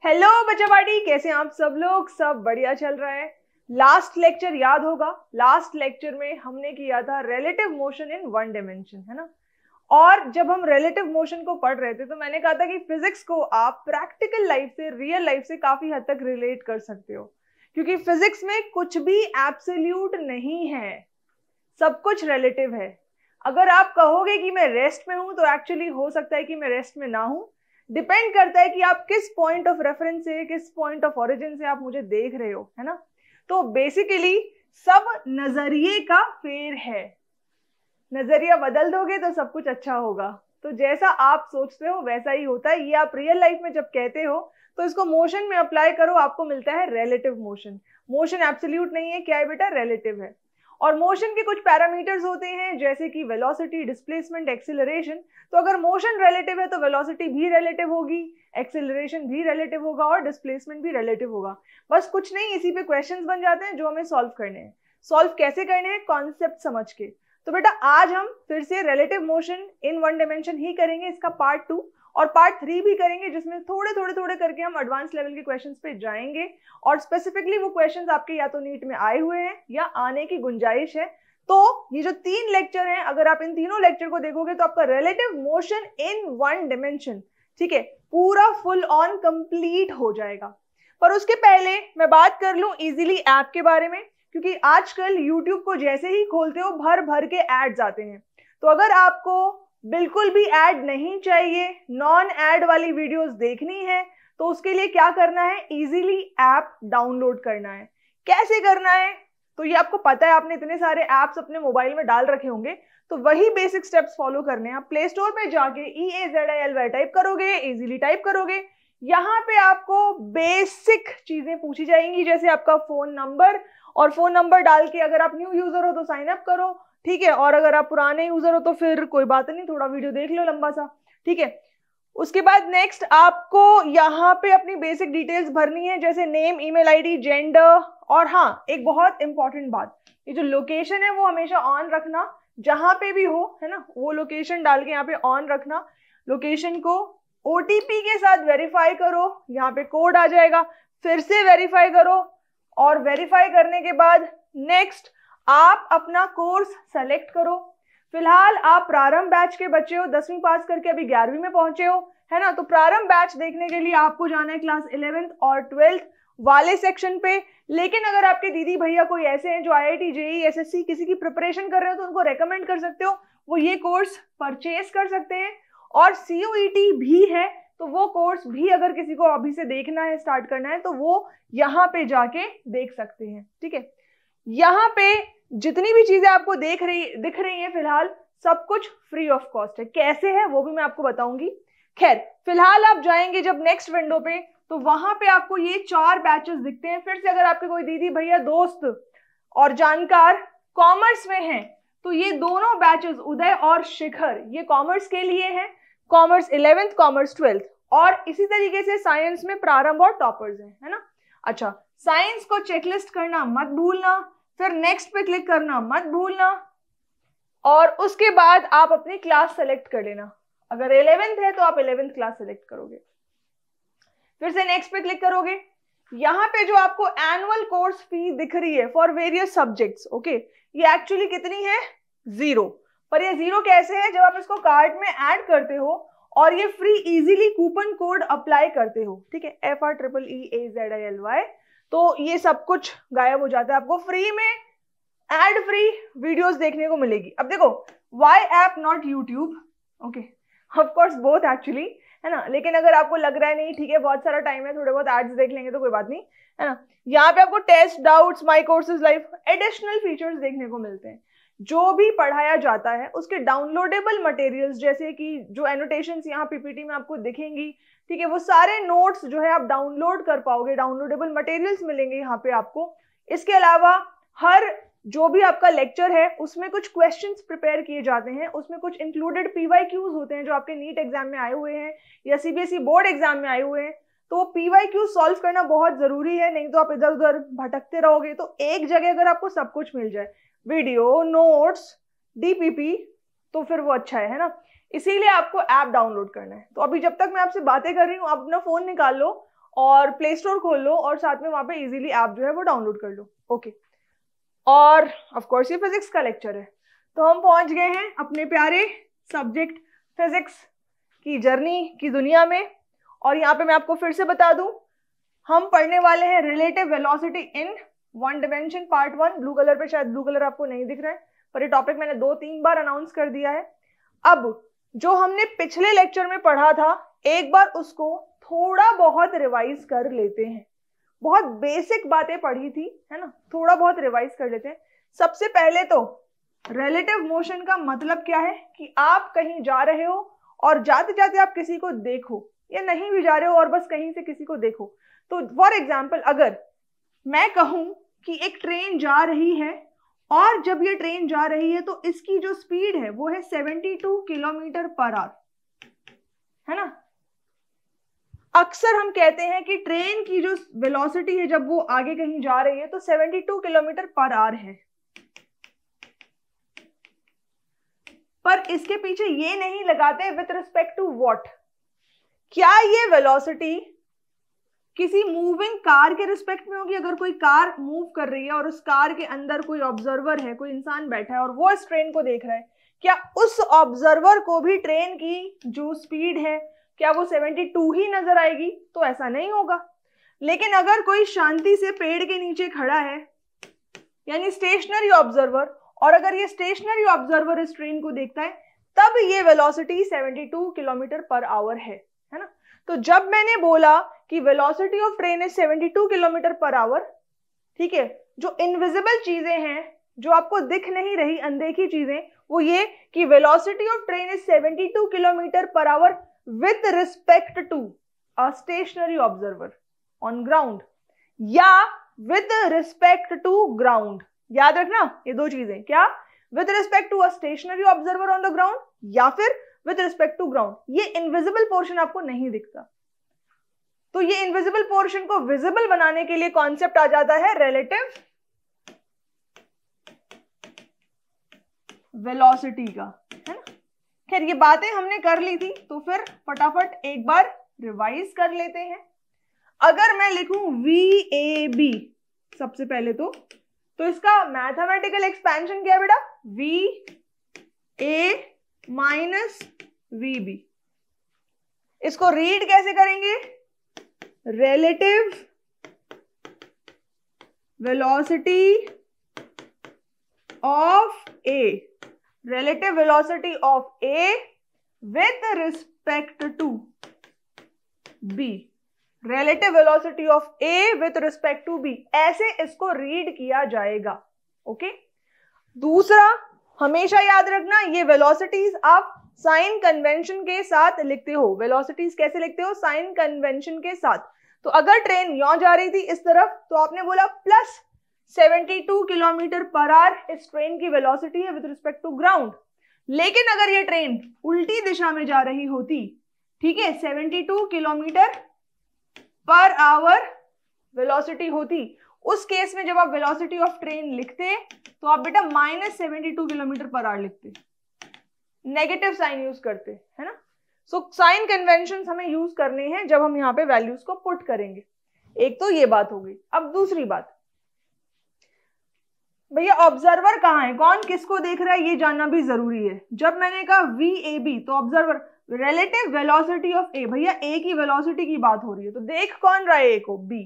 Hello बच्चा party, कैसे हैं आप सब लोग? सब बढ़िया चल रहा है। लास्ट लेक्चर याद होगा, लास्ट लेक्चर में हमने किया था relative motion in one dimension, है ना। और जब हम रिलेटिव मोशन को पढ़ रहे थे तो मैंने कहा था कि फिजिक्स को आप प्रैक्टिकल लाइफ से, रियल लाइफ से काफी हद तक रिलेट कर सकते हो, क्योंकि फिजिक्स में कुछ भी एब्सोल्यूट नहीं है, सब कुछ रिलेटिव है। अगर आप कहोगे कि मैं रेस्ट में हूं तो एक्चुअली हो सकता है कि मैं रेस्ट में ना हूं। डिपेंड करता है कि आप किस पॉइंट ऑफ रेफरेंस से, किस पॉइंट ऑफ ओरिजिन से आप मुझे देख रहे हो, है ना। तो बेसिकली सब नजरिए का फेर है। नजरिया बदल दोगे तो सब कुछ अच्छा होगा। तो जैसा आप सोचते हो वैसा ही होता है। ये आप रियल लाइफ में जब कहते हो तो इसको मोशन में अप्लाई करो, आपको मिलता है रिलेटिव मोशन। मोशन एब्सोल्यूट नहीं है, क्या है बेटा? रिलेटिव है। और मोशन के कुछ पैरामीटर्स होते हैं जैसे कि वेलोसिटी, डिस्प्लेसमेंट, एक्सीलरेशन। तो अगर मोशन रिलेटिव है तो वेलोसिटी भी रिलेटिव होगी, एक्सीलरेशन भी रिलेटिव होगा और डिस्प्लेसमेंट भी रिलेटिव होगा। बस कुछ नहीं, इसी पे क्वेश्चंस बन जाते हैं जो हमें सॉल्व करने हैं। सॉल्व कैसे करने हैं? कॉन्सेप्ट समझ के। तो बेटा आज हम फिर से relative motion in one dimension ही करेंगे, इसका पार्ट 2 और पार्ट 3 भी करेंगे, जिसमें थोड़े थोड़े थोड़े करके हम एडवांस लेवल के क्वेश्चंस पे जाएंगे। और स्पेसिफिकली वो क्वेश्चंस आपके या तो नीट में आए हुए हैं या आने की गुंजाइश है। तो ये जो 3 लेक्चर हैं, अगर आप इन तीनों लेक्चर को देखोगे तो आपका relative motion in one dimension, ठीक है, पूरा फुल ऑन कंप्लीट हो जाएगा। पर उसके पहले मैं बात कर लूं इजीली ऐप के बारे में, क्योंकि आजकल YouTube को जैसे ही खोलते हो भर भर के एड्स आते हैं। तो अगर आपको बिल्कुल भी ऐड नहीं चाहिए, नॉन ऐड वाली वीडियोस देखनी है, तो उसके लिए क्या करना है? इजीली ऐप डाउनलोड करना है। कैसे करना है? तो ये आपको पता है, आपने इतने सारे ऐप्स अपने मोबाइल में डाल रखे होंगे, तो वही बेसिक स्टेप्स फॉलो करने हैं। आप प्ले स्टोर पे जाके EAZILY टाइप करोगे, इजीली टाइप करोगे। यहाँ पे आपको बेसिक चीजें पूछी जाएंगी, जैसे आपका फोन नंबर, और फोन नंबर डाल के अगर आप न्यू यूजर हो तो साइन अप करो, ठीक है। और अगर आप पुराने यूजर हो तो फिर कोई बात नहीं, थोड़ा वीडियो देख लो लंबा सा, ठीक है। उसके बाद नेक्स्ट आपको यहाँ पे अपनी बेसिक डिटेल्स भरनी है, जैसे नेम, ईमेल आईडी, जेंडर। और हाँ, एक बहुत इंपॉर्टेंट बात, ये जो लोकेशन है वो हमेशा ऑन रखना, जहां पे भी हो, है ना, वो लोकेशन डाल के यहाँ पे ऑन रखना। लोकेशन को OTP के साथ वेरीफाई करो, यहाँ पे कोड आ जाएगा, फिर से वेरीफाई करो। और वेरीफाई करने के बाद नेक्स्ट आप अपना कोर्स सेलेक्ट करो। फिलहाल आप प्रारंभ बैच के बच्चे हो, 10वीं पास करके अभी 11वीं में पहुंचे हो, है ना। तो प्रारंभ बैच देखने के लिए आपको जाना है क्लास 11th और 12th वाले सेक्शन पे। लेकिन अगर आपके दीदी भैया कोई ऐसे हैं जो IIT, JEE, SSC किसी की प्रिपरेशन कर रहे हो, तो उनको रेकमेंड कर सकते हो, वो ये कोर्स परचेज कर सकते हैं। और CUET भी है, तो वो कोर्स भी अगर किसी को अभी से देखना है, स्टार्ट करना है, तो वो यहाँ पे जाके देख सकते हैं, ठीक है। यहाँ पे जितनी भी चीजें आपको दिख रही हैं फिलहाल, सब कुछ फ्री ऑफ कॉस्ट है। कैसे है वो भी मैं आपको बताऊंगी। खैर, फिलहाल आप जाएंगे जब नेक्स्ट विंडो पे, तो वहां पे आपको ये 4 बैचेस दिखते हैं। फिर से अगर आपके कोई दीदी भैया, दोस्त और जानकार कॉमर्स में हैं, तो ये दोनों बैचेस, उदय और शिखर, ये कॉमर्स के लिए हैं। Commerce 11th, commerce 12th। और इसी तरीके से साइंस में प्रारंभ और टॉपर्स हैं, है ना। अच्छा, साइंस को चेकलिस्ट करना मत भूलना, फिर नेक्स्ट पे क्लिक करना मत भूलना, और उसके बाद आप अपनी क्लास सेलेक्ट कर लेना। अगर 11th है तो आप 11th क्लास सेलेक्ट करोगे, फिर से नेक्स्ट पे क्लिक करोगे। यहाँ पे जो आपको एनुअल कोर्स फी दिख रही है फॉर वेरियस सब्जेक्ट्स, ओके, ये एक्चुअली कितनी है? 0। पर ये 0 कैसे है? जब आप इसको कार्ट में ऐड करते हो और ये free easily coupon code apply करते हो, ठीक है, FREEAZILY, तो ये सब कुछ गायब हो जाता है। आपको फ्री में एड फ्री वीडियोस देखने को मिलेगी। अब देखो, why app not YouTube? Okay, of course both actually, है ना। लेकिन अगर आपको लग रहा है नहीं ठीक है बहुत सारा टाइम है, थोड़े बहुत एड्स देख लेंगे तो कोई बात नहीं, है ना, यहाँ पे आपको test, doubts, my courses live, additional features देखने को मिलते हैं। जो भी पढ़ाया जाता है उसके डाउनलोडेबल मटेरियल्स, जैसे कि जो एनोटेशंस यहाँ PPT में आपको दिखेंगी, ठीक है, वो सारे नोट्स जो है आप डाउनलोड कर पाओगे, डाउनलोडेबल मटेरियल्स मिलेंगे यहाँ पे आपको। इसके अलावा हर जो भी आपका लेक्चर है उसमें कुछ क्वेश्चंस प्रिपेयर किए जाते हैं, उसमें कुछ इंक्लूडेड PYQs होते हैं जो आपके नीट एग्जाम में आए हुए हैं या CBSE बोर्ड एग्जाम में आए हुए हैं। तो PYQ सॉल्व करना बहुत जरूरी है, नहीं तो आप इधर उधर भटकते रहोगे। तो एक जगह अगर आपको सब कुछ मिल जाए, वीडियो, नोट्स, DPP, तो फिर वो अच्छा है ना। इसीलिए आपको ऐप डाउनलोड करना है। तो अभी जब तक मैं आपसे बातें कर रही हूँ, आप अपना फोन निकाल लो और प्ले स्टोर खोल लो और साथ में वहां पे इजीली ऐप जो है वो डाउनलोड कर लो। ओके, और ऑफ कोर्स ये फिजिक्स का लेक्चर है, तो हम पहुंच गए हैं अपने प्यारे सब्जेक्ट फिजिक्स की जर्नी की दुनिया में। और यहाँ पे मैं आपको फिर से बता दूं, हम पढ़ने वाले हैं relative velocity in one dimension part 1। Blue colour पे, शायद ब्लू कलर आपको नहीं दिख रहा है, पर ये टॉपिक मैंने 2-3 बार अनाउंस कर दिया है। अब जो हमने पिछले लेक्चर में पढ़ा था, एक बार उसको थोड़ा बहुत रिवाइज कर लेते हैं। बहुत बेसिक बातें पढ़ी थी, है ना, थोड़ा बहुत रिवाइज कर लेते हैं। सबसे पहले तो रिलेटिव मोशन का मतलब क्या है कि आप कहीं जा रहे हो और जाते जाते आप किसी को देखो, या नहीं भी जा रहे हो और बस कहीं से किसी को देखो। तो फॉर एग्जाम्पल, अगर मैं कहूं कि एक ट्रेन जा रही है और जब ये ट्रेन जा रही है तो इसकी जो स्पीड है वो है 72 किलोमीटर पर आवर, है ना। अक्सर हम कहते हैं कि ट्रेन की जो वेलोसिटी है जब वो आगे कहीं जा रही है तो 72 किलोमीटर पर आवर है, पर इसके पीछे ये नहीं लगाते विथ रिस्पेक्ट टू व्हाट। क्या ये वेलोसिटी किसी मूविंग कार के रिस्पेक्ट में होगी? अगर कोई कार मूव कर रही है और उस कार के अंदर कोई ऑब्जर्वर है, कोई इंसान बैठा है और वो इस ट्रेन को देख रहा है, क्या उस ऑब्जर्वर को भी ट्रेन की जो स्पीड है क्या वो 72 ही नजर आएगी? तो ऐसा नहीं होगा। लेकिन अगर कोई शांति से पेड़ के नीचे खड़ा है, यानी स्टेशनरी ऑब्जर्वर, और अगर ये स्टेशनरी ऑब्जर्वर इस ट्रेन को देखता है, तब ये वेलोसिटी 72 किलोमीटर पर आवर है ना। तो जब मैंने बोला कि velocity of train is 72 kilometre per our, ठीक है, जो इनविजिबल चीजें हैं, जो आपको दिख नहीं रही, अनदेखी चीजें, वो ये कि velocity of train is 72 kilometre per hour with respect to a stationary observer on ground, या विथ रिस्पेक्ट टू ग्राउंड। याद रखना ये दो चीजें, क्या? With respect to a stationary observer on the ground या फिर विथ रिस्पेक्ट टू ग्राउंड। ये इनविजिबल पोर्शन आपको नहीं दिखता, तो ये इनविजिबल पोर्शन को विजिबल बनाने के लिए कॉन्सेप्ट आ जाता है रिलेटिव वेलोसिटी का, है ना। खैर ये बातें हमने कर ली थी, तो फिर फटाफट एक बार रिवाइज कर लेते हैं। अगर मैं लिखूं VAB सबसे पहले तो इसका मैथमेटिकल एक्सपेंशन क्या है बेटा? VA minus VB। इसको रीड कैसे करेंगे? Relative velocity of A, relative velocity of A with respect to B, relative velocity of A with respect to B, ऐसे इसको रीड किया जाएगा। ओके, दूसरा हमेशा याद रखना, ये वेलोसिटीज आप साइन कन्वेंशन के साथ लिखते हो। वेलोसिटीज कैसे लिखते हो? साइन कन्वेंशन के साथ। तो अगर ट्रेन यहां जा रही थी इस तरफ, तो आपने बोला प्लस 72 किलोमीटर पर आवर इस ट्रेन की वेलोसिटी है विद रिस्पेक्ट टू ग्राउंड। लेकिन अगर ये ट्रेन उल्टी दिशा में जा रही होती, ठीक है, 72 किलोमीटर पर आवर वेलोसिटी होती, उस केस में जब आप वेलोसिटी ऑफ ट्रेन लिखते तो आप बेटा -72 किलोमीटर पर आवर लिखते, नेगेटिव साइन यूज करते, है ना। सो साइन कन्वेंशन हमें यूज करने हैं जब हम यहाँ पे वैल्यूज को पुट करेंगे। एक तो ये बात हो गई। अब दूसरी बात, भैया ऑब्जर्वर कहाँ है, कौन किसको देख रहा है, ये जानना भी जरूरी है। जब मैंने कहा VAB तो observer, relative velocity of A, भैया A की वेलोसिटी की बात हो रही है, तो देख कौन रहा है A को? B।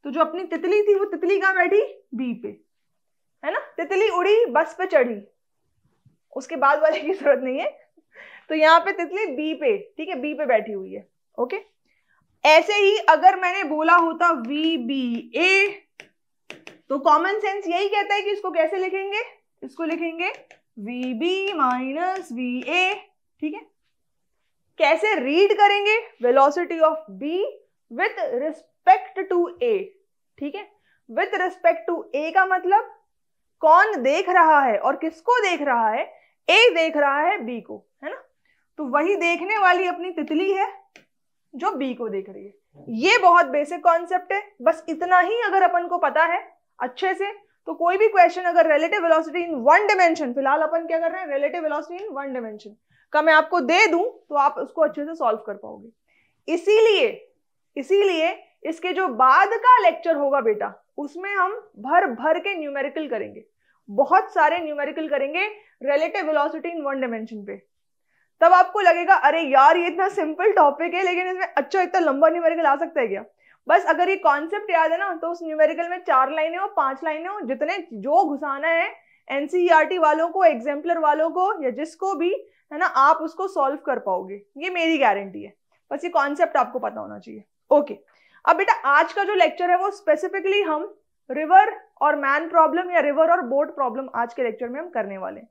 तो जो अपनी तितली थी वो तितली कहाँ बैठी? B पे, है ना। तितली उड़ी, बस पे चढ़ी, उसके बाद वाले की जरूरत नहीं है। तो यहाँ पे तितली B पे, ठीक है, B पे बैठी हुई है। ओके, ऐसे ही अगर मैंने बोला होता VBA, तो कॉमन सेंस यही कहता है कि इसको कैसे लिखेंगे? इसको लिखेंगे VB माइनस VA, ठीक है। कैसे रीड करेंगे? Velocity of B with respect to A, ठीक है। विथ रिस्पेक्ट टू A का मतलब कौन देख रहा है और किसको देख रहा है? A देख रहा है B को, है ना। तो वही देखने वाली अपनी तितली है जो B को देख रही है। ये बहुत बेसिक कॉन्सेप्ट है, बस इतना ही अगर अपन को पता है अच्छे से, तो कोई भी क्वेश्चन अगर relative velocity in one dimension, फिलहाल अपन क्या कर रहे हैं, relative velocity in one dimension का मैं आपको दे दूं तो आप उसको अच्छे से सॉल्व कर पाओगे। इसीलिए इसके जो बाद का लेक्चर होगा बेटा, उसमें हम भर भर के न्यूमेरिकल करेंगे, बहुत सारे न्यूमेरिकल करेंगे रिलेटिव वेलोसिटी इन वन डायमेंशन पे। तब आपको लगेगा अरे यार ये इतना सिंपल टॉपिक है, लेकिन इसमें अच्छा इतना लंबा न्यूमेरिकल आ सकता है क्या। बस अगर ये कॉन्सेप्ट याद है ना, तो उस न्यूमेरिकल में 4 लाइनें हो, 5 लाइनें हो, जितने जो घुसाना है एनसीईआरटी वालों को, एग्जाम्पलर वालों को, या जिसको भी, है ना, आप उसको सॉल्व कर पाओगे, ये मेरी गारंटी है। बस ये कॉन्सेप्ट आपको पता होना चाहिए। ओके, अब बेटा आज का जो लेक्चर है वो स्पेसिफिकली हम रिवर और मैन प्रॉब्लम या रिवर और बोट प्रॉब्लम आज के लेक्चर में हम करने वाले हैं।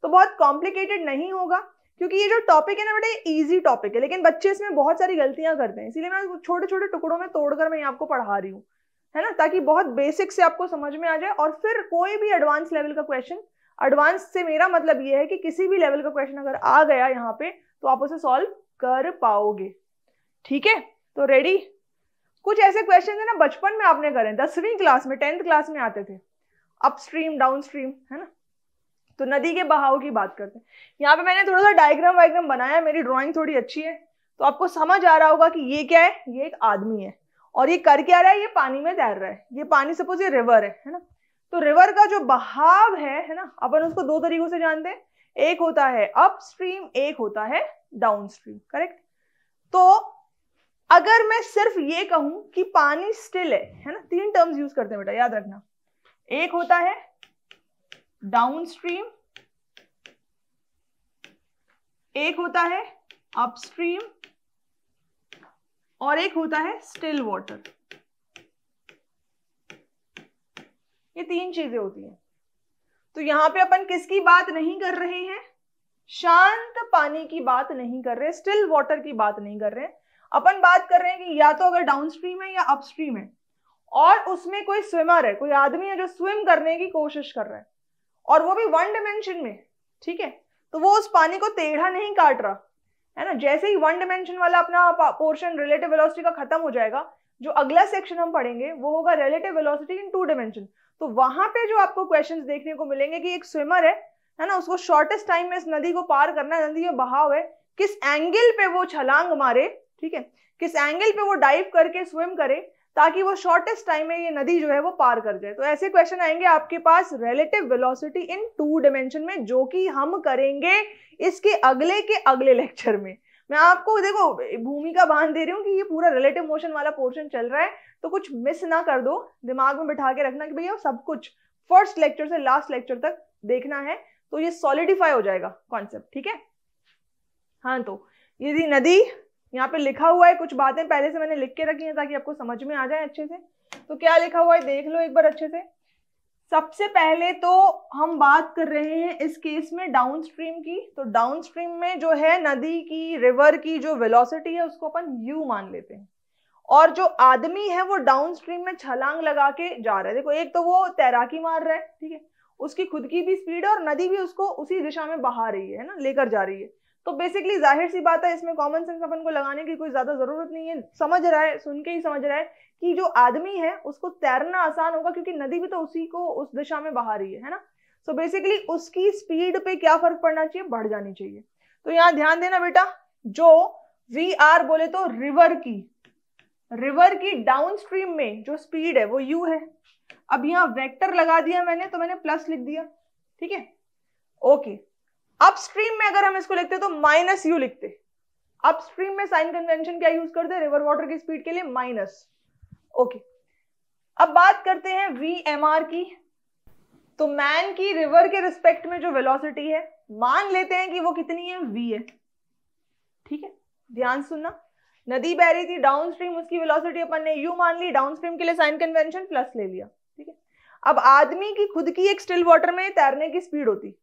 तो बहुत कॉम्प्लिकेटेड नहीं होगा, क्योंकि ये जो टॉपिक है ना बेटा, इजी टॉपिक है, लेकिन बच्चे इसमें बहुत सारी गलतियां करते हैं, इसीलिए मैं छोटे छोटे टुकड़ों में तोड़कर मैं आपको पढ़ा रही हूँ, है ना, ताकि बहुत बेसिक से आपको समझ में आ जाए। और फिर कोई भी एडवांस लेवल का क्वेश्चन, एडवांस से मेरा मतलब ये है कि किसी भी लेवल का क्वेश्चन अगर आ गया यहाँ पे तो आप उसे सॉल्व कर पाओगे। ठीक है, तो रेडी। कुछ ऐसे क्वेश्चन है ना बचपन में आपने करे, 10वीं क्लास में, 10th क्लास में आते थे, अपस्ट्रीम डाउनस्ट्रीम, है ना। तो नदी के बहाव की बात करते हैं। यहाँ पे मैंने थोड़ा सा डायग्राम वायग्राम बनाया, मेरी ड्राइंग थोड़ी अच्छी है, तो आपको समझ आ रहा होगा कि ये क्या है, ये एक आदमी है और ये कर क्या रहा है, ये पानी में तैर रहा है। ये पानी सपोज ये रिवर है ना। तो रिवर का जो बहाव है ना, अपन उसको 2 तरीकों से जानते हैं, एक होता है अपस्ट्रीम, एक होता है डाउनस्ट्रीम, करेक्ट। तो अगर मैं सिर्फ ये कहूं कि पानी स्टिल है ना, 3 टर्म्स यूज करते हैं बेटा, याद रखना। एक होता है डाउनस्ट्रीम, एक होता है अपस्ट्रीम, और एक होता है स्टिल वाटर। ये 3 चीजें होती हैं। तो यहां पे अपन किसकी बात नहीं कर रहे हैं, शांत पानी की बात नहीं कर रहे, स्टिल वाटर की बात नहीं कर रहे हैं। अपन बात कर रहे हैं कि या तो अगर डाउनस्ट्रीम है या अपस्ट्रीम है और उसमें कोई स्विमर है, कोई आदमी है जो स्विम करने की कोशिश कर रहा है, और वो भी 1 डायमेंशन में, ठीक है, तो वो उस पानी को टेढ़ा नहीं काट रहा है ना। जैसे ही 1 डायमेंशन वाला अपना पोर्शन रिलेटिव वेलोसिटी का खत्म हो जाएगा, जो अगला सेक्शन हम पढ़ेंगे वो होगा रिलेटिव वेलोसिटी इन 2 डायमेंशन। तो वहां पे जो आपको क्वेश्चंस देखने को मिलेंगे कि एक स्विमर है ना, उसको शॉर्टेस्ट टाइम में इस नदी को पार करना है, नदी का बहाव है, किस एंगल पे वो छलांग मारे, ठीक है, किस एंगल पे वो डाइव करके स्विम करे ताकि वो शॉर्टेस्ट टाइम में ये नदी जो है वो पार कर जाए। तो ऐसे क्वेश्चन आएंगे आपके पास रिलेटिव वेलोसिटी इन 2 डायमेंशन में, जो कि हम करेंगे इसके अगले लेक्चर में। मैं आपको देखो भूमिका बांध दे रही हूँ कि ये पूरा रिलेटिव मोशन वाला पोर्शन चल रहा है, तो कुछ मिस ना कर दो, दिमाग में बिठा के रखना कि भैया सब कुछ फर्स्ट लेक्चर से लास्ट लेक्चर तक देखना है, तो ये सॉलिडिफाई हो जाएगा कॉन्सेप्ट, ठीक है। हाँ, तो ये नदी यहाँ पे लिखा हुआ है, कुछ बातें पहले से मैंने लिख के रखी हैं ताकि आपको समझ में आ जाए अच्छे से। तो क्या लिखा हुआ है देख लो एक बार अच्छे से। सबसे पहले तो हम बात कर रहे हैं इस केस में डाउनस्ट्रीम की। तो डाउनस्ट्रीम में जो है नदी की, रिवर की जो वेलोसिटी है उसको अपन u मान लेते हैं, और जो आदमी है वो डाउनस्ट्रीम में छलांग लगा के जा रहा है। देखो एक तो वो तैराकी मार रहा है, ठीक है, उसकी खुद की भी स्पीड है और नदी भी उसको उसी दिशा में बहा रही है ना, लेकर जा रही है। तो बेसिकली जाहिर सी बात है, इसमें कॉमन सेंस अपन को लगाने की कोई ज्यादा जरूरत नहीं है, समझ रहा है, सुन के ही समझ रहा है कि जो आदमी है उसको तैरना आसान होगा, क्योंकि नदी भी तो उसी को उस दिशा में बहा रही है ना। सो बेसिकली उसकी स्पीड पे क्या फर्क पड़ना चाहिए, बढ़ जानी चाहिए। तो यहाँ ध्यान देना बेटा, जो वी आर बोले तो रिवर की डाउनस्ट्रीम में जो स्पीड है वो u है। अब यहाँ वेक्टर लगा दिया मैंने, तो मैंने प्लस लिख दिया, ठीक है, ओके। अपस्ट्रीम में अगर हम इसको लिखते तो माइनस u लिखते। अपस्ट्रीम में साइन कन्वेंशन क्या यूज करते हैं, रिवर वाटर की स्पीड के लिए माइनस, ओके। अब बात करते हैं VMR की। तो मैन की रिवर के रिस्पेक्ट में जो वेलोसिटी है, मान लेते हैं कि वो कितनी है, v है, ठीक है। ध्यान सुनना, नदी बह रही थी डाउनस्ट्रीम, उसकी वेलोसिटी अपन ने u मान ली, डाउनस्ट्रीम के लिए साइन कन्वेंशन प्लस ले लिया, ठीक है। अब आदमी की खुद की एक स्टिल वाटर में तैरने की स्पीड होती,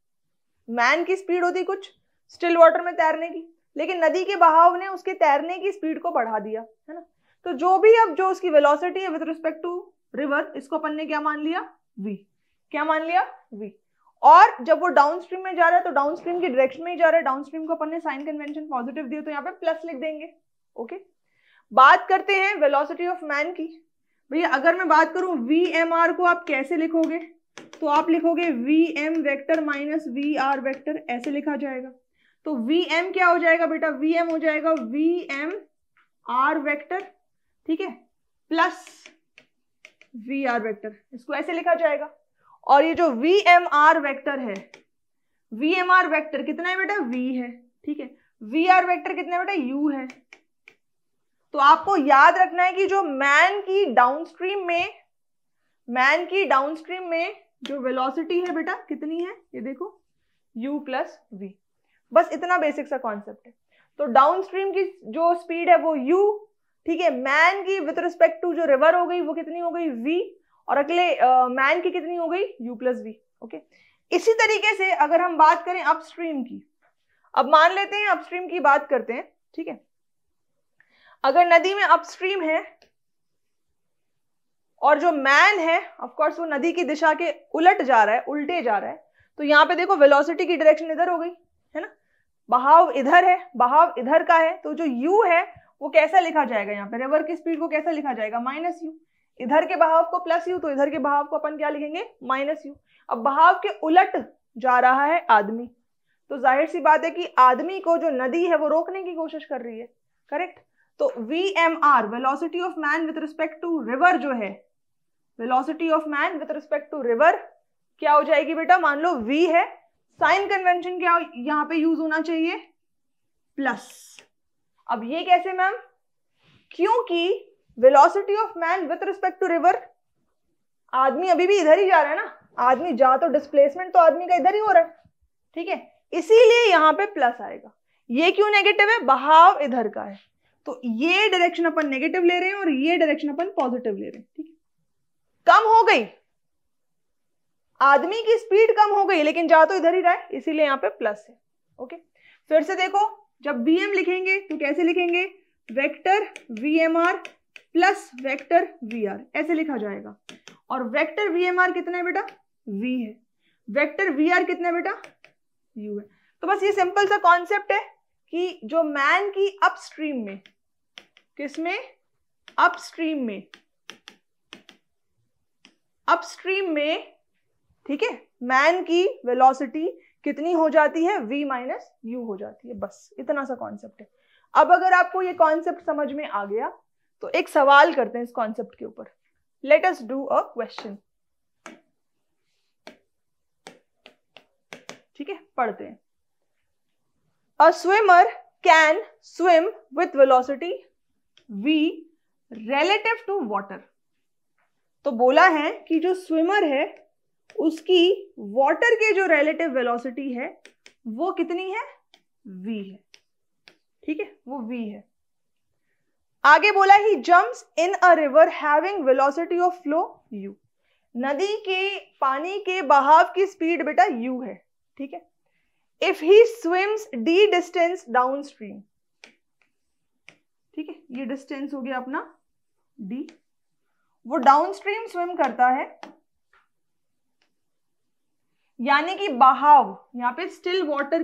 मैन की स्पीड होती कुछ स्टिल वाटर में तैरने की, लेकिन नदी के बहाव ने उसके तैरने की स्पीड को बढ़ा दिया, है ना। तो जो भी अब जो उसकी वेलोसिटी है विद रिस्पेक्ट टू रिवर, इसको अपन ने क्या मान लिया, v, क्या मान लिया, v। और जब वो डाउनस्ट्रीम में जा रहा है तो डाउनस्ट्रीम की डायरेक्शन में ही जा रहा है, डाउनस्ट्रीम को अपन ने साइन कन्वेंशन पॉजिटिव दिया, तो यहाँ पे प्लस लिख देंगे, ओके। बात करते हैं वेलोसिटी ऑफ मैन की। भैया अगर मैं बात करूं VMR को आप कैसे लिखोगे, तो आप लिखोगे VM vector minus VR vector, ऐसे लिखा जाएगा। तो VM क्या हो जाएगा बेटा, VM हो जाएगा VMR वेक्टर, ठीक है। प्लस वी आर वेक्टर, इसको ऐसे लिखा जाएगा। और ये जो वी एम आर वेक्टर है, वी एम आर वेक्टर कितना है बेटा, वी है, ठीक है। वी आर वेक्टर कितना है बेटा, यू है। तो आपको याद रखना है कि जो मैन की डाउनस्ट्रीम में जो वेलोसिटी है बेटा कितनी है, ये देखो u प्लस वी। बस इतना बेसिक सा कॉन्सेप्ट है। तो डाउनस्ट्रीम की जो स्पीड है वो u, ठीक है। मैन की विथ रिस्पेक्ट टू जो रिवर हो गई वो कितनी हो गई, v, और अगले मैन की कितनी हो गई, u प्लस वी। ओके, इसी तरीके से अगर हम बात करें अपस्ट्रीम की, अब मान लेते हैं अपस्ट्रीम की बात करते हैं, ठीक है। अगर नदी में अपस्ट्रीम है और जो मैन है ऑफ कोर्स वो नदी की दिशा के उलट जा रहा है, उल्टे जा रहा है, तो यहाँ पे देखो वेलोसिटी की डायरेक्शन इधर हो गई है ना, बहाव इधर है, बहाव इधर का है, तो जो u है वो कैसा लिखा जाएगा, यहाँ पे रिवर की स्पीड को कैसा लिखा जाएगा, माइनस यू। इधर के बहाव को प्लस यू, तो इधर के बहाव को अपन क्या लिखेंगे, माइनस यू। अब बहाव के उलट जा रहा है आदमी, तो जाहिर सी बात है कि आदमी को जो नदी है वो रोकने की कोशिश कर रही है, करेक्ट। तो VMR velocity of man with respect to river जो है, velocity of man with respect to river क्या हो जाएगी बेटा, मान लो v है, साइन कन्वेंशन क्या यहाँ पे यूज होना चाहिए, प्लस। अब ये कैसे मैम, क्योंकि velocity of man with respect to river, आदमी अभी भी इधर ही जा रहा है ना, आदमी जा तो डिस्प्लेसमेंट तो आदमी का इधर ही हो रहा है, ठीक है, इसीलिए यहाँ पे प्लस आएगा। ये क्यों नेगेटिव है, बहाव इधर का है, तो ये डायरेक्शन अपन नेगेटिव ले रहे हैं और ये डायरेक्शन अपन पॉजिटिव ले रहे हैं, ठीक है। कम हो गई, आदमी की स्पीड कम हो गई, लेकिन जा तो इधर ही रहा है, इसीलिए यहाँ पे प्लस है। ओके, फिर से देखो, जब bm लिखेंगे तो कैसे लिखेंगे, vector vmr plus vector vr, ऐसे लिखा जाएगा। और वेक्टर vmr कितना है बेटा, v है, वेक्टर vr कितना है बेटा, u है। तो बस ये सिंपल सा कॉन्सेप्ट है कि जो मैन की अपस्ट्रीम में, किसमें, अपस्ट्रीम में, ठीक है, मैन की वेलोसिटी कितनी हो जाती है, v माइनस यू हो जाती है, बस इतना सा कॉन्सेप्ट है। अब अगर आपको ये कॉन्सेप्ट समझ में आ गया तो एक सवाल करते हैं इस कॉन्सेप्ट के ऊपर। Let us do a question, ठीक है, पढ़ते हैं। A swimmer can swim with velocity v relative to water. तो बोला है कि जो स्विमर है उसकी वाटर के जो रिलेटिव वेलोसिटी है वो कितनी है, v है, ठीक है, वो v है। आगे बोला ही jumps in a river having velocity of flow u, नदी के पानी के बहाव की स्पीड बेटा u है, ठीक है। If he swims d distance down stream, ठीक है, ये डिस्टेंस हो गया अपना d, वो डाउन स्ट्रीम स्विम करता है, यानी कि बहाव यहाँ पे स्टिल वाटर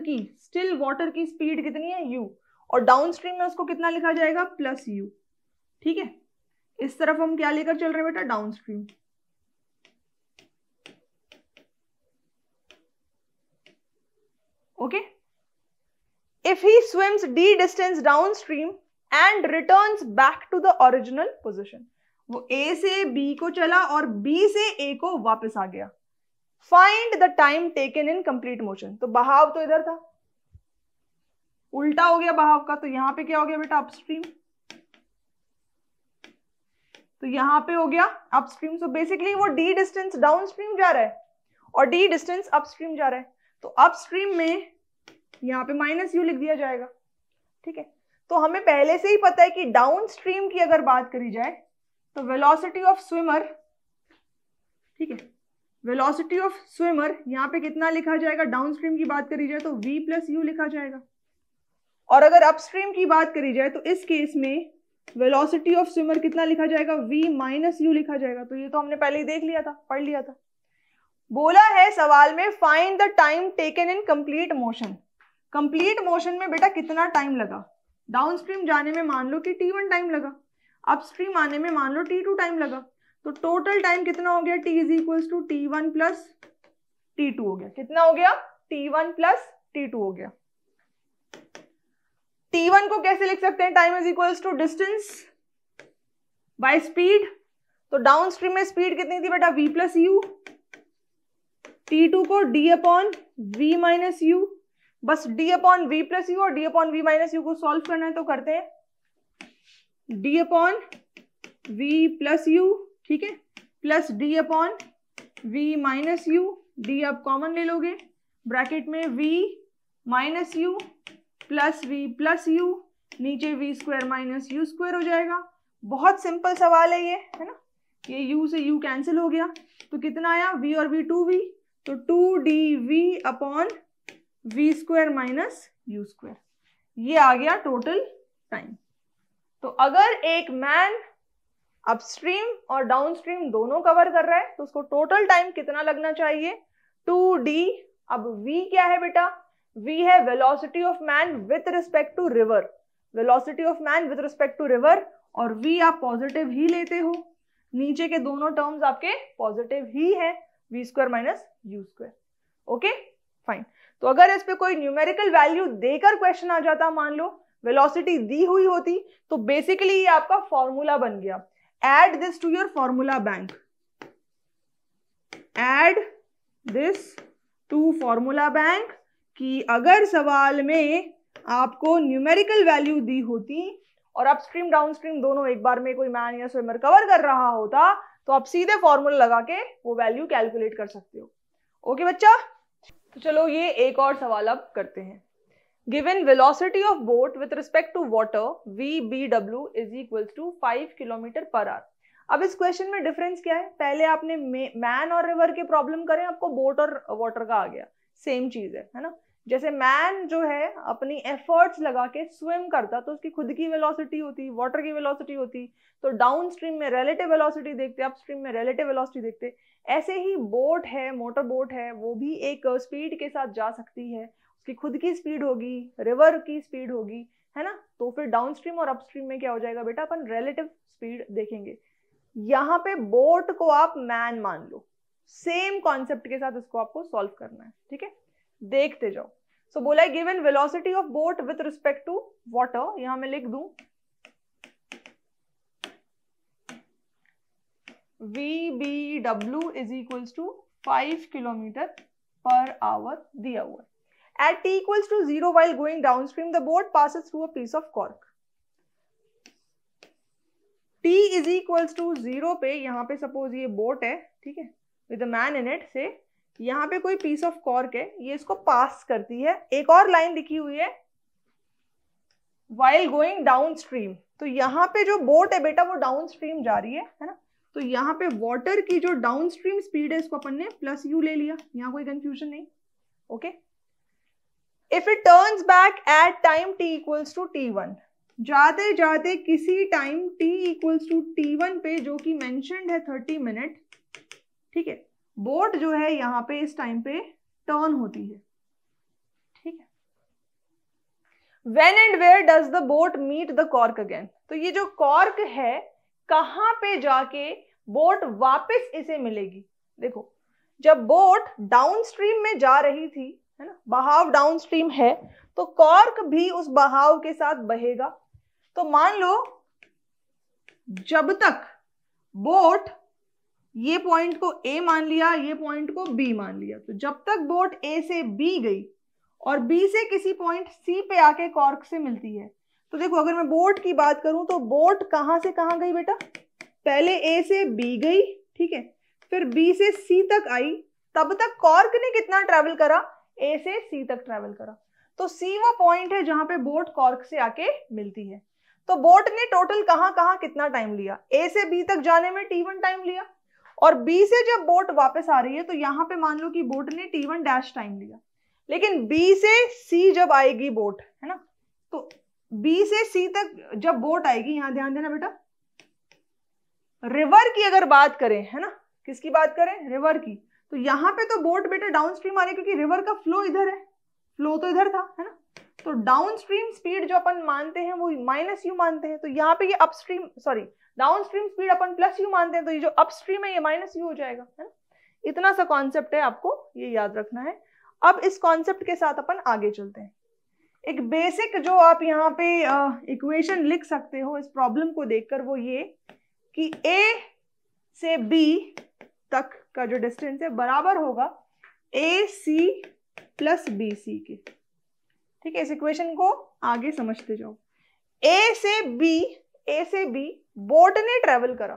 की स्पीड कितनी है u, और डाउनस्ट्रीम में उसको कितना लिखा जाएगा, प्लस u, ठीक है। इस तरफ हम क्या लेकर चल रहे हैं बेटा, downstream. Okay, if he swims d distance downstream and returns back to the original position, वो a से b को चला और b से a को वापस आ गया। Find the time taken in complete motion, तो बहाव तो इधर था, उल्टा हो गया बहाव का, तो यहां पे क्या हो गया बेटा, अपस्ट्रीम, तो यहां पे हो गया अपस्ट्रीम। सो बेसिकली वो d डिस्टेंस डाउनस्ट्रीम जा रहा है और d डिस्टेंस अपस्ट्रीम जा रहा है, तो अपस्ट्रीम में यहाँ पे माइनस u लिख दिया जाएगा, ठीक है। तो हमें पहले से ही पता है कि डाउनस्ट्रीम की अगर बात करी जाए तो वेलोसिटी ऑफ स्विमर, ठीक है, वेलोसिटी ऑफ स्विमर यहाँ पे कितना लिखा जाएगा, डाउनस्ट्रीम की बात करी जाए तो v प्लस यू लिखा जाएगा, और अगर अपस्ट्रीम की बात करी जाए तो इस केस में वेलोसिटी ऑफ स्विमर कितना लिखा जाएगा, v माइनस यू लिखा जाएगा। तो ये तो हमने पहले ही देख लिया था, पढ़ लिया था। बोला है सवाल में find the time taken in complete motion, complete motion में बेटा कितना टाइम लगा, डाउनस्ट्रीम जाने में मान लो कि t1 टाइम लगा, अपस्ट्रीम आने में मान लो t2 टाइम लगा, तो टोटल टाइम कितना हो गया, t is equals to t1 plus t2 हो गया। कितना हो गया, t1 प्लस t2 हो गया। t1 को कैसे लिख सकते हैं, time is equals to distance by speed, तो डाउन स्ट्रीम में स्पीड कितनी थी बेटा, v प्लस यू, T2 को d upon v minus U, बस d upon v plus U और d upon v minus U को सॉल्व करना है तो करते हैं, d upon v plus U, ठीक है, plus d upon v minus U, d आप कॉमन ले लोगे, ब्रैकेट में v minus you plus v plus you, नीचे v square minus you square हो जाएगा। बहुत सिंपल सवाल है ये, है ना, ये u से u कैंसिल हो गया, तो कितना आया, v और v 2v, तो 2dv upon v square minus you square, ये आ गया टोटल टाइम। तो अगर एक मैन अपस्ट्रीम और डाउनस्ट्रीम दोनों कवर कर रहा है तो उसको टोटल टाइम कितना लगना चाहिए, 2d। अब v क्या है बेटा, v है velocity of man with respect to river, velocity of man with respect to river, और v आप पॉजिटिव ही लेते हो, नीचे के दोनों टर्म्स आपके पॉजिटिव ही है, v square minus you square. Okay fine. तो अगर इस पे कोई न्यूमेरिकल वैल्यू देकर क्वेश्चन आ जाता, मान लो वेलोसिटी दी हुई होती, तो बेसिकली ये आपका फॉर्मूला बन गया। Add this to your formula bank, add this to formula bank, कि अगर सवाल में आपको न्यूमेरिकल वैल्यू दी होती और अपस्ट्रीम डाउनस्ट्रीम दोनों एक बार में कोई मैन या स्विमर कवर कर रहा होता, तो आप सीधे फॉर्मूला लगा के वो वैल्यू कैलकुलेट कर सकते हो। ओके बच्चा, तो चलो ये एक और सवाल अब करते हैं। Given velocity of boat with respect to water VBW is equals to 5 kilometre per hour. अब इस क्वेश्चन में डिफरेंस क्या है, पहले आपने मैन और रिवर के प्रॉब्लम करें, आपको बोट और वाटर का आ गया, सेम चीज है ना। जैसे मैन जो है अपनी एफर्ट्स लगा के स्विम करता तो उसकी खुद की वेलोसिटी होती, वाटर की वेलोसिटी होती, तो डाउन स्ट्रीम में रिलेटिव वेलोसिटी देखते, अप स्ट्रीम में रिलेटिव वेलोसिटी देखते। ऐसे ही बोट है, मोटर बोट है, वो भी एक स्पीड के साथ जा सकती है, उसकी खुद की स्पीड होगी, रिवर की स्पीड होगी, है ना। तो फिर डाउन स्ट्रीम और अपस्ट्रीम में क्या हो जाएगा बेटा, अपन रिलेटिव स्पीड देखेंगे। यहाँ पे बोट को आप मैन मान लो, सेम कॉन्सेप्ट के साथ इसको आपको सॉल्व करना है, ठीक है, देखते जाओ। सो बोला है given velocity of boat with respect to water, यहां मैं लिख दूं VBW is equals to 5 kilometre per hour दिया हुआ है। At t equals to 0 while going downstream, the boat passes through a piece of cork. T is equals to 0 पे, यहाँ पे सपोज ये बोट है, ठीक है, with a man in it, से यहाँ पे कोई piece of cork है, ये इसको पास करती है। एक और लाइन लिखी हुई है while going downstream, तो यहाँ पे जो बोट है बेटा वो डाउनस्ट्रीम जा रही है ना। तो यहाँ पे वाटर की जो डाउनस्ट्रीम स्पीड है इसको अपन ने प्लस यू ले लिया, यहाँ कोई कंफ्यूजन नहीं। Okay, if it turns back at time t equals to t1, जाते जाते किसी time t equals to t1 पे, जो कि मेंशन्ड है 30 मिनट, ठीक है, बोट जो है यहाँ पे इस टाइम पे टर्न होती है, ठीक है। When and where does the boat meet the cork again? तो ये जो कॉर्क है कहां पे जाके बोट वापस इसे मिलेगी। देखो, जब बोट डाउनस्ट्रीम में जा रही थी, है ना, बहाव डाउनस्ट्रीम है, तो कॉर्क भी उस बहाव के साथ बहेगा। तो मान लो जब तक बोट ये पॉइंट को A मान लिया, ये पॉइंट को B मान लिया, तो जब तक बोट A से B गई और B से किसी पॉइंट C पे आके कॉर्क से मिलती है, तो देखो अगर मैं बोट की बात करूं तो बोट कहां से कहां गई बेटा, पहले A से B गई, ठीक है, फिर B से C तक आई, तब तक कॉर्क ने कितना ट्रैवल करा, A से C तक ट्रैवल करा। तो C वो पॉइंट है जहां पे बोट कॉर्क से आके मिलती है। तो बोट ने टोटल कहां कहां कितना टाइम लिया, A से B तक जाने में T1 टाइम लिया, और B से जब बोट वापस आ रही है तो यहां पे मान लो कि बोट ने T1 डैश टाइम लिया। लेकिन B से C जब आएगी बोट, है ना, तो B से C तक जब बोट आएगी, यहां ध्यान देना बेटा, रिवर की अगर बात करें, है ना, किसकी बात करें, रिवर की, तो यहां पे तो बोट बेटा डाउनस्ट्रीम आ रही है, क्योंकि रिवर का फ्लो इधर है, फ्लो तो इधर था, है ना। तो डाउनस्ट्रीम स्पीड जो अपन मानते हैं वो माइनस यू मानते हैं, तो यहाँ पे ये upstream sorry downstream speed upon plus you मानते हैं, तो ये जो अपस्ट्रीम है ये माइनस यू हो जाएगा, है ना। इतना सा कॉन्सेप्ट है, आपको ये याद रखना है। अब इस कॉन्सेप्ट के साथ अपन आगे चलते हैं। एक बेसिक जो आप यहाँ पे इक्वेशन लिख सकते हो इस प्रॉब्लम को देखकर, वो ये कि A से B तक का जो डिस्टेंस है बराबर होगा AC प्लस BC के। ठीक है, इस इक्वेशन को आगे समझते जाओ। A से B बोट ने ट्रेवल करा।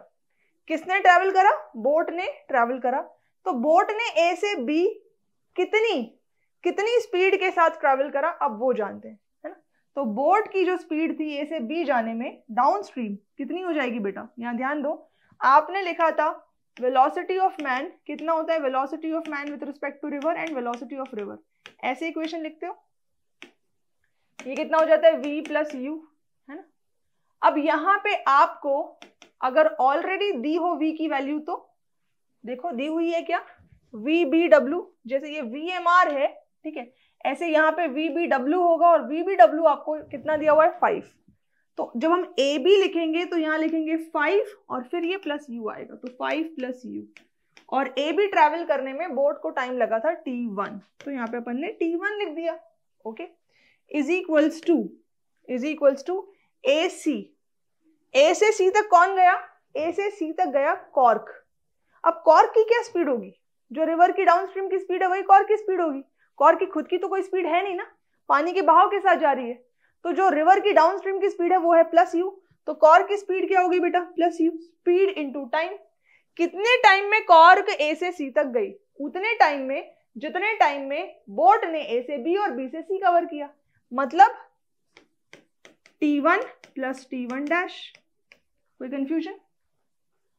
किसने ट्रेवल करा? बोट ने ट्रेवल करा। तो बोट ने A से B कितनी स्पीड के साथ ट्रेवल करा, अब वो जानते हैं, है ना। तो बोट की जो स्पीड थी A से B जाने में डाउन स्ट्रीम कितनी हो जाएगी बेटा? यहाँ ध्यान दो, आपने लिखा था वेलोसिटी ऑफ मैन कितना होता है, velocity of man with respect to river and velocity of river, ऐसे इक्वेशन लिखते हो। ये कितना हो जाता है? V प्लस U, है ना। अब यहाँ पे आपको अगर ऑलरेडी दी हो V की वैल्यू, तो देखो दी हुई है क्या, VBW, जैसे ये VMR है, ठीक है, ऐसे यहाँ पे VBW होगा और VBW आपको कितना दिया हुआ है? 5। तो जब हम AB लिखेंगे तो यहाँ लिखेंगे 5 और फिर ये प्लस U आएगा, तो 5 प्लस U। और AB ट्रैवल करने में बोट को टाइम लगा था T1, तो यहाँ पे अपन ने T1 लिख दिया। Okay, is equals to AC। A से C तक कौन गया? A से C तक गया कॉर्क। अब कॉर्क की क्या स्पीड होगी? जो रिवर की डाउनस्ट्रीम की स्पीड है वही कॉर्क की स्पीड होगी। कॉर्क की खुद की तो कोई स्पीड है नहीं ना, पानी के बहाव के साथ जा रही है। तो जो रिवर की डाउनस्ट्रीम की स्पीड है वो है प्लस U। तो कॉर्क की स्पीड क्या होगी बेटा? Plus U। Speed into time. कितने टाइम में कॉर्क A से C तक गई? उतने टाइम में जितने टाइम में बोट ने A से B और B से C कवर किया, मतलब T1 प्लस T1 डैश। कोई कंफ्यूजन?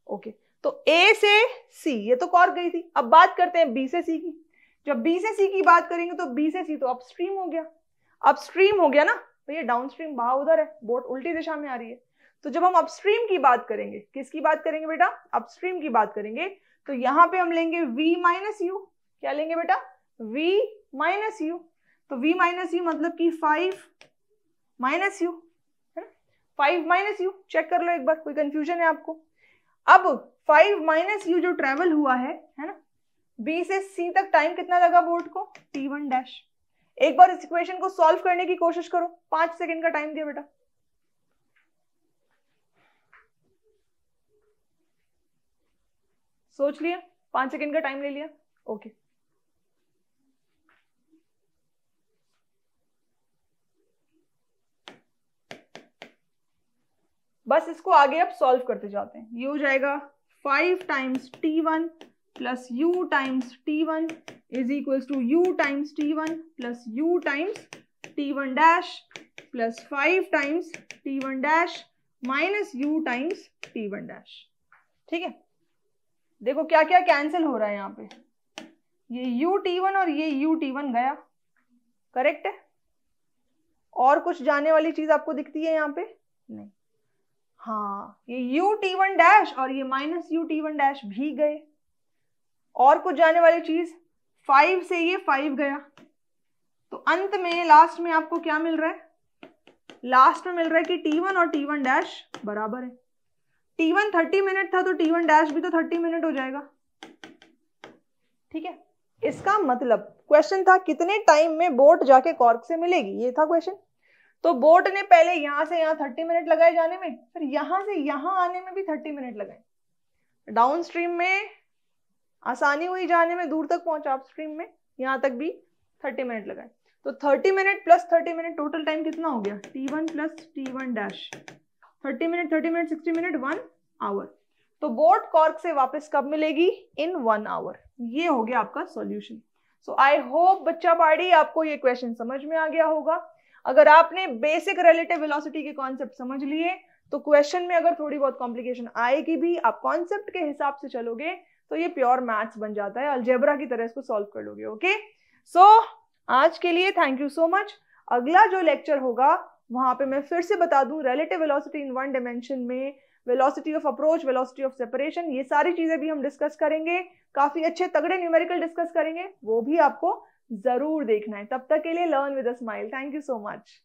ओके, तो A से C ये तो कॉर्क गई थी। अब बात करते हैं B से C की। जब B से C की बात करेंगे तो B से C तो अपस्ट्रीम हो गया। अपस्ट्रीम हो गया ना, तो ये डाउनस्ट्रीम बहाव उधर है, बोट उल्टी दिशा में आ रही है। तो जब हम अपस्ट्रीम की बात करेंगे, किसकी बात करेंगे बेटा? अपस्ट्रीम की बात करेंगे, तो यहाँ पे हम लेंगे V माइनस U। क्या लेंगे बेटा? V minus U। तो V माइनस U मतलब कि 5 माइनस U, है ना। 5 माइनस U चेक कर लो एक बार, कोई कंफ्यूजन है आपको? अब 5 माइनस U जो ट्रेवल हुआ है ना, B से C तक टाइम कितना लगा बोट को? T1 dash. एक बार इस इक्वेशन को सॉल्व करने की कोशिश करो। 5 सेकंड का टाइम दिया बेटा। सोच लिया? 5 सेकंड का टाइम ले लिया। ओके, बस इसको आगे अब सॉल्व करते जाते हैं। ये हो जाएगा 5 times T1 plus U times T1 is equals to U times T1 plus U times T1 dash plus 5 times T1 dash minus U times T1 dash. ठीक है, देखो क्या क्या कैंसिल हो रहा है यहाँ पे। ये U T1 और ये U T1 गया, करेक्ट है। और कुछ जाने वाली चीज आपको दिखती है यहाँ पे? नहीं। हाँ, ये U T1 डैश और ये माइनस U T1 डैश भी गए। और कुछ जाने वाली चीज, 5 से ये 5 गया। तो अंत में लास्ट में आपको क्या मिल रहा है? लास्ट में मिल रहा है कि T1 और T1 डैश बराबर है। T1 30 मिनट था तो T1 डैश भी तो 30 मिनट हो जाएगा। ठीक है, इसका मतलब क्वेश्चन था कितने टाइम में बोट जाके कॉर्क से मिलेगी, ये था क्वेश्चन। तो बोट ने पहले यहां से यहां 30 मिनट लगाए जाने में, फिर यहां से यहां आने में भी 30 मिनट लगाए। डाउन स्ट्रीम में आसानी हुई जाने में, दूर तक पहुंचा, अपस्ट्रीम में यहां तक भी 30 मिनट लगाए। तो 30 minute plus 30 minute total time कितना हो गया? T1 प्लस T1 dash. 30 minute 60 minute 1 hour. तो बोट कॉर्क से वापस कब मिलेगी? In 1 hour. ये हो गया आपका सॉल्यूशन। सो आई होप बच्चा पार्टी आपको ये क्वेश्चन समझ में आ गया होगा। अगर आपने बेसिक रिलेटिव वेलोसिटी के कॉन्सेप्ट समझ लिए तो क्वेश्चन में अगर थोड़ी बहुत कॉम्प्लिकेशन आएगी भी, आप कॉन्सेप्ट के हिसाब से चलोगे तो ये प्योर मैथ्स बन जाता है, अलजेब्रा की तरह इसको सॉल्व कर लोगे। ओके, सो आज के लिए थैंक यू सो मच। अगला जो लेक्चर होगा वहां पे मैं फिर से बता दूं, रिलेटिव वेलोसिटी इन 1 डायमेंशन में velocity of approach, velocity of separation, ये सारी चीजें भी हम डिस्कस करेंगे। काफी अच्छे तगड़े न्यूमेरिकल डिस्कस करेंगे, वो भी आपको जरूर देखना है। तब तक के लिए learn with a smile. Thank you so much.